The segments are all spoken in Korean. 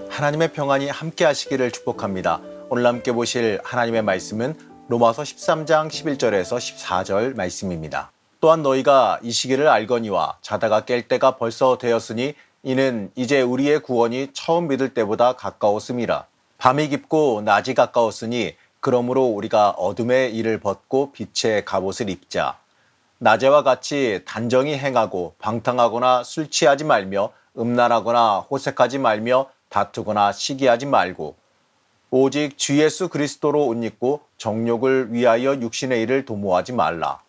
하나님의 평안이 함께 하시기를 축복합니다. 오늘 함께 보실 하나님의 말씀은 로마서 13장 11절에서 14절 말씀입니다. 또한 너희가 이 시기를 알거니와 자다가 깰 때가 벌써 되었으니 이는 이제 우리의 구원이 처음 믿을 때보다 가까웠음이라. 밤이 깊고 낮이 가까웠으니 그러므로 우리가 어둠의 일을 벗고 빛의 갑옷을 입자. 낮에와 같이 단정히 행하고 방탕하거나 술 취하지 말며 음란하거나 호색하지 말며 다투거나 시기하지 말고 오직 주 예수 그리스도로 옷 입고 정욕을 위하여 육신의 일을 도모하지 말라.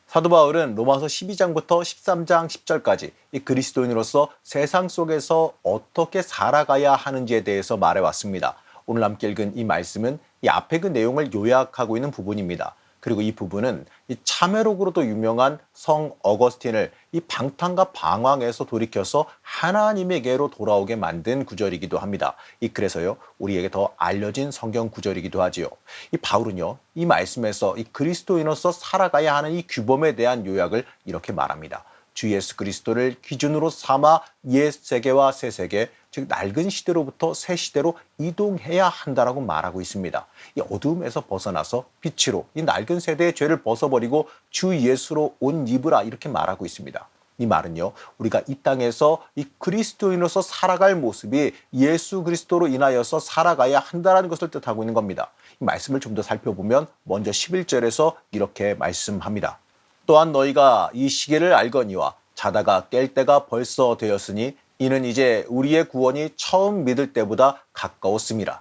사도 바울은 로마서 12장부터 13장 10절까지 이 그리스도인으로서 세상 속에서 어떻게 살아가야 하는지에 대해서 말해왔습니다. 오늘 함께 읽은 이 말씀은 이 앞에 그 내용을 요약하고 있는 부분입니다. 그리고 이 부분은 이 참회록으로도 유명한 성 어거스틴을 이 방탕과 방황에서 돌이켜서 하나님에게로 돌아오게 만든 구절이기도 합니다. 그래서요, 우리에게 더 알려진 성경 구절이기도 하지요. 이 바울은요, 이 말씀에서 이 그리스도인으로서 살아가야 하는 이 규범에 대한 요약을 이렇게 말합니다. 주 예수 그리스도를 기준으로 삼아 옛 세계와 새 세계, 즉 낡은 시대로부터 새 시대로 이동해야 한다라고 말하고 있습니다. 이 어두움에서 벗어나서 빛으로 이 낡은 세대의 죄를 벗어버리고 주 예수로 옷 입으라 이렇게 말하고 있습니다. 이 말은요, 우리가 이 땅에서 이 그리스도인으로서 살아갈 모습이 예수 그리스도로 인하여서 살아가야 한다는 것을 뜻하고 있는 겁니다. 이 말씀을 좀 더 살펴보면 먼저 11절에서 이렇게 말씀합니다. 또한 너희가 이 시기를 알거니와 자다가 깰 때가 벌써 되었으니 이는 이제 우리의 구원이 처음 믿을 때보다 가까웠음이라.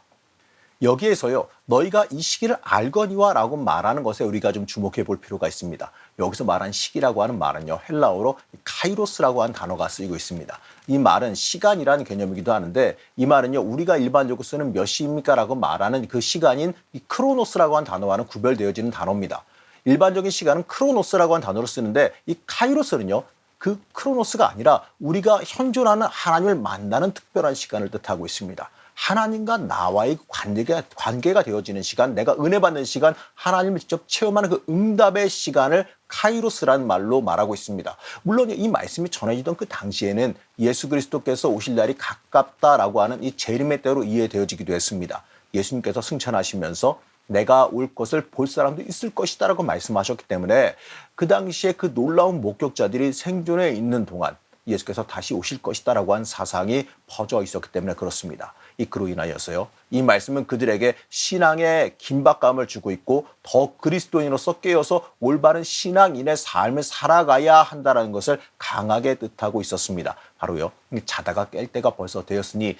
여기에서요, 너희가 이 시기를 알거니와 라고 말하는 것에 우리가 좀 주목해 볼 필요가 있습니다. 여기서 말한 시기라고 하는 말은요, 헬라어로 카이로스라고 하는 단어가 쓰이고 있습니다. 이 말은 시간이라는 개념이기도 하는데, 이 말은요, 우리가 일반적으로 쓰는 몇 시입니까 라고 말하는 그 시간인 이 크로노스라고 하는 단어와는 구별되어지는 단어입니다. 일반적인 시간은 크로노스라고 하는 단어를 쓰는데, 이 카이로스는요, 그 크로노스가 아니라 우리가 현존하는 하나님을 만나는 특별한 시간을 뜻하고 있습니다. 하나님과 나와의 관계가 되어지는 시간, 내가 은혜 받는 시간, 하나님을 직접 체험하는 그 응답의 시간을 카이로스라는 말로 말하고 있습니다. 물론 이 말씀이 전해지던 그 당시에는 예수 그리스도께서 오실 날이 가깝다라고 하는 이 재림의 때로 이해되어지기도 했습니다. 예수님께서 승천하시면서 내가 올 것을 볼 사람도 있을 것이다 라고 말씀하셨기 때문에 그 당시에 그 놀라운 목격자들이 생존해 있는 동안 예수께서 다시 오실 것이다 라고 한 사상이 퍼져 있었기 때문에 그렇습니다. 그로 인하여서요, 이 말씀은 그들에게 신앙의 긴박감을 주고 있고 더 그리스도인으로서 깨어서 올바른 신앙인의 삶을 살아가야 한다는 것을 강하게 뜻하고 있었습니다. 바로요, 자다가 깰 때가 벌써 되었으니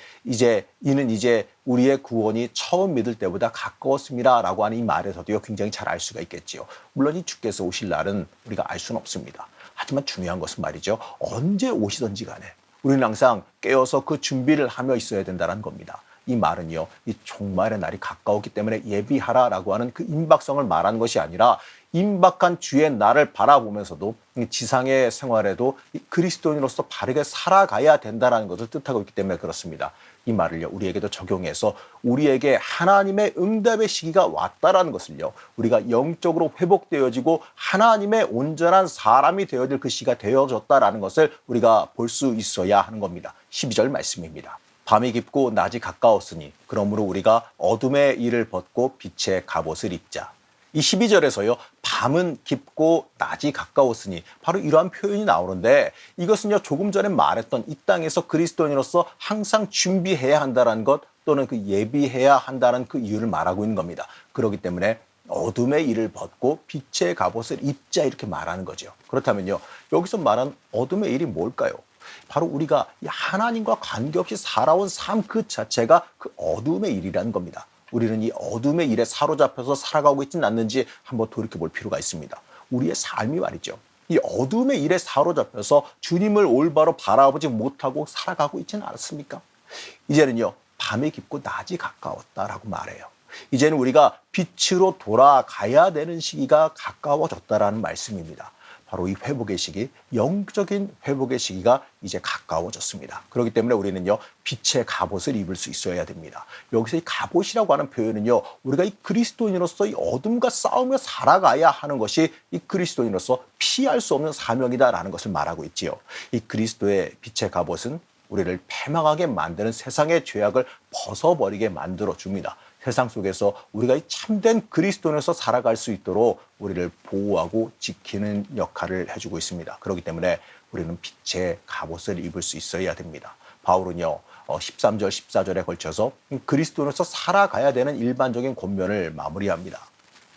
이는 이제 우리의 구원이 처음 믿을 때보다 가까웠습니다 라고 하는 이 말에서도요, 굉장히 잘 알 수가 있겠지요. 물론 이 주께서 오실 날은 우리가 알 수는 없습니다. 하지만 중요한 것은 말이죠, 언제 오시든지 간에 우리는 항상 깨어서 그 준비를 하며 있어야 된다는 겁니다. 이 말은요, 이 종말의 날이 가까웠기 때문에 예비하라라고 하는 그 임박성을 말하는 것이 아니라 임박한 주의 날을 바라보면서도 지상의 생활에도 그리스도인으로서 바르게 살아가야 된다는 것을 뜻하고 있기 때문에 그렇습니다. 이 말을요, 우리에게도 적용해서 우리에게 하나님의 응답의 시기가 왔다라는 것을요, 우리가 영적으로 회복되어지고 하나님의 온전한 사람이 되어질 그 시기가 되어졌다라는 것을 우리가 볼 수 있어야 하는 겁니다. 12절 말씀입니다. 밤이 깊고 낮이 가까웠으니 그러므로 우리가 어둠의 일을 벗고 빛의 갑옷을 입자. 이 12절에서요, 밤은 깊고 낮이 가까웠으니 바로 이러한 표현이 나오는데, 이것은요, 조금 전에 말했던 이 땅에서 그리스도인으로서 항상 준비해야 한다는 것, 또는 그 예비해야 한다는 그 이유를 말하고 있는 겁니다. 그렇기 때문에 어둠의 일을 벗고 빛의 갑옷을 입자 이렇게 말하는 거죠. 그렇다면요, 여기서 말한 어둠의 일이 뭘까요? 바로 우리가 하나님과 관계없이 살아온 삶 그 자체가 그 어둠의 일이라는 겁니다. 우리는 이 어둠의 일에 사로잡혀서 살아가고 있지는 않는지 한번 돌이켜볼 필요가 있습니다. 우리의 삶이 말이죠, 이 어둠의 일에 사로잡혀서 주님을 올바로 바라보지 못하고 살아가고 있지는 않습니까? 이제는요, 밤이 깊고 낮이 가까웠다라고 말해요. 이제는 우리가 빛으로 돌아가야 되는 시기가 가까워졌다라는 말씀입니다. 바로 이 회복의 시기, 영적인 회복의 시기가 이제 가까워졌습니다. 그렇기 때문에 우리는요, 빛의 갑옷을 입을 수 있어야 됩니다. 여기서 이 갑옷이라고 하는 표현은요, 우리가 이 그리스도인으로서 이 어둠과 싸우며 살아가야 하는 것이 이 그리스도인으로서 피할 수 없는 사명이다라는 것을 말하고 있지요. 이 그리스도의 빛의 갑옷은 우리를 패망하게 만드는 세상의 죄악을 벗어버리게 만들어 줍니다. 세상 속에서 우리가 이 참된 그리스도인으로서 살아갈 수 있도록 우리를 보호하고 지키는 역할을 해주고 있습니다. 그렇기 때문에 우리는 빛의 갑옷을 입을 수 있어야 됩니다. 바울은요, 13절, 14절에 걸쳐서 그리스도인으로서 살아가야 되는 일반적인 권면을 마무리합니다.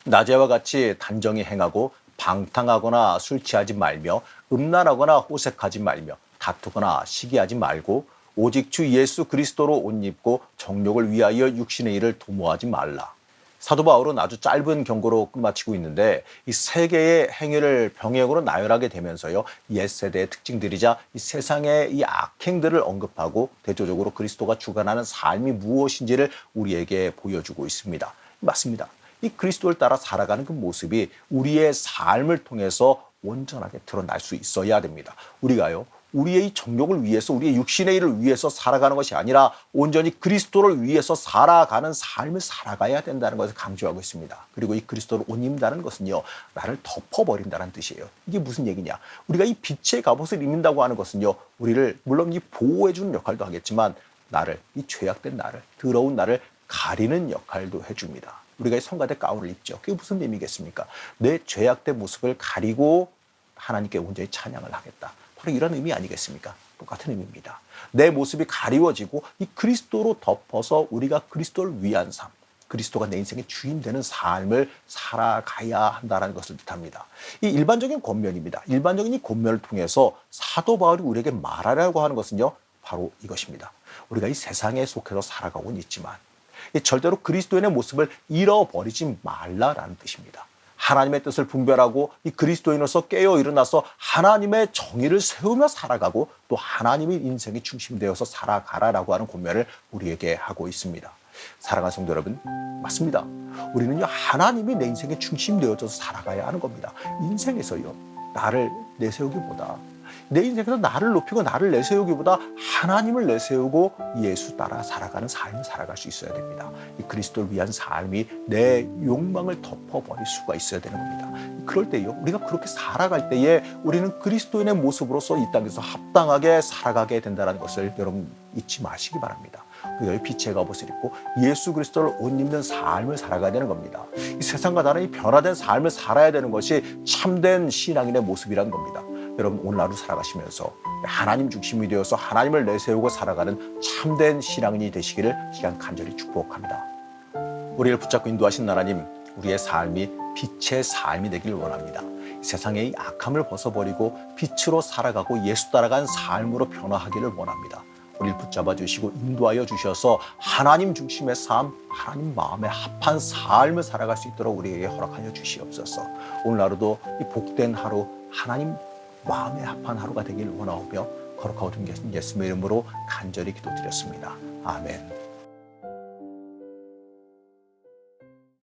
낮에와 같이 단정히 행하고 방탕하거나 술 취하지 말며 음란하거나 호색하지 말며 다투거나 시기하지 말고 오직 주 예수 그리스도로 옷 입고 정욕을 위하여 육신의 일을 도모하지 말라. 사도 바울은 아주 짧은 경고로 끝마치고 있는데 이 세 개의 행위를 병행으로 나열하게 되면서요, 옛 세대의 특징들이자 이 세상의 이 악행들을 언급하고 대조적으로 그리스도가 주관하는 삶이 무엇인지를 우리에게 보여주고 있습니다. 맞습니다. 이 그리스도를 따라 살아가는 그 모습이 우리의 삶을 통해서 온전하게 드러날 수 있어야 됩니다. 우리가요, 우리의 이 정욕을 위해서, 우리의 육신의 일을 위해서 살아가는 것이 아니라 온전히 그리스도를 위해서 살아가는 삶을 살아가야 된다는 것을 강조하고 있습니다. 그리고 이 그리스도를 옷 입는다는 것은요, 나를 덮어버린다는 뜻이에요. 이게 무슨 얘기냐? 우리가 이 빛의 갑옷을 입는다고 하는 것은요, 우리를 물론 이 보호해주는 역할도 하겠지만 나를, 이 죄악된 나를, 더러운 나를 가리는 역할도 해줍니다. 우리가 이 성가대 가운을 입죠. 그게 무슨 의미겠습니까? 내 죄악된 모습을 가리고 하나님께 온전히 찬양을 하겠다. 바로 이런 의미 아니겠습니까? 똑같은 의미입니다. 내 모습이 가리워지고 이 그리스도로 덮어서 우리가 그리스도를 위한 삶, 그리스도가 내 인생의 주인 되는 삶을 살아가야 한다는 것을 뜻합니다. 이 일반적인 권면입니다. 일반적인 이 권면을 통해서 사도 바울이 우리에게 말하려고 하는 것은요, 바로 이것입니다. 우리가 이 세상에 속해서 살아가고는 있지만 절대로 그리스도인의 모습을 잃어버리지 말라라는 뜻입니다. 하나님의 뜻을 분별하고 이 그리스도인으로서 깨어 일어나서 하나님의 정의를 세우며 살아가고 또 하나님이 인생의 중심이 되어서 살아가라라고 하는 권면을 우리에게 하고 있습니다. 사랑하는 성도 여러분, 맞습니다. 우리는요, 하나님이 내 인생의 중심 되어져서 살아가야 하는 겁니다. 인생에서요, 나를 내세우기보다, 내 인생에서 나를 높이고 나를 내세우기보다 하나님을 내세우고 예수 따라 살아가는 삶을 살아갈 수 있어야 됩니다. 이 그리스도를 위한 삶이 내 욕망을 덮어버릴 수가 있어야 되는 겁니다. 그럴 때요, 우리가 그렇게 살아갈 때에 우리는 그리스도인의 모습으로서 이 땅에서 합당하게 살아가게 된다는 것을 여러분 잊지 마시기 바랍니다. 우리가 빛의 갑옷을 입고 예수 그리스도를 옷 입는 삶을 살아가야 되는 겁니다. 이 세상과 다른 이 변화된 삶을 살아야 되는 것이 참된 신앙인의 모습이라는 겁니다. 여러분, 오늘 하루 살아가시면서 하나님 중심이 되어서 하나님을 내세우고 살아가는 참된 신앙인이 되시기를 시간 간절히 축복합니다. 우리를 붙잡고 인도하신 하나님, 우리의 삶이 빛의 삶이 되기를 원합니다. 세상의 이 악함을 벗어버리고 빛으로 살아가고 예수 따라간 삶으로 변화하기를 원합니다. 우리를 붙잡아 주시고 인도하여 주셔서 하나님 중심의 삶, 하나님 마음에 합한 삶을 살아갈 수 있도록 우리에게 허락하여 주시옵소서. 오늘 하루도 이 복된 하루, 하나님 마음에 합한 하루가 되길 원하오며 거룩하고 존귀하신 예수님의 이름으로 간절히 기도드렸습니다. 아멘.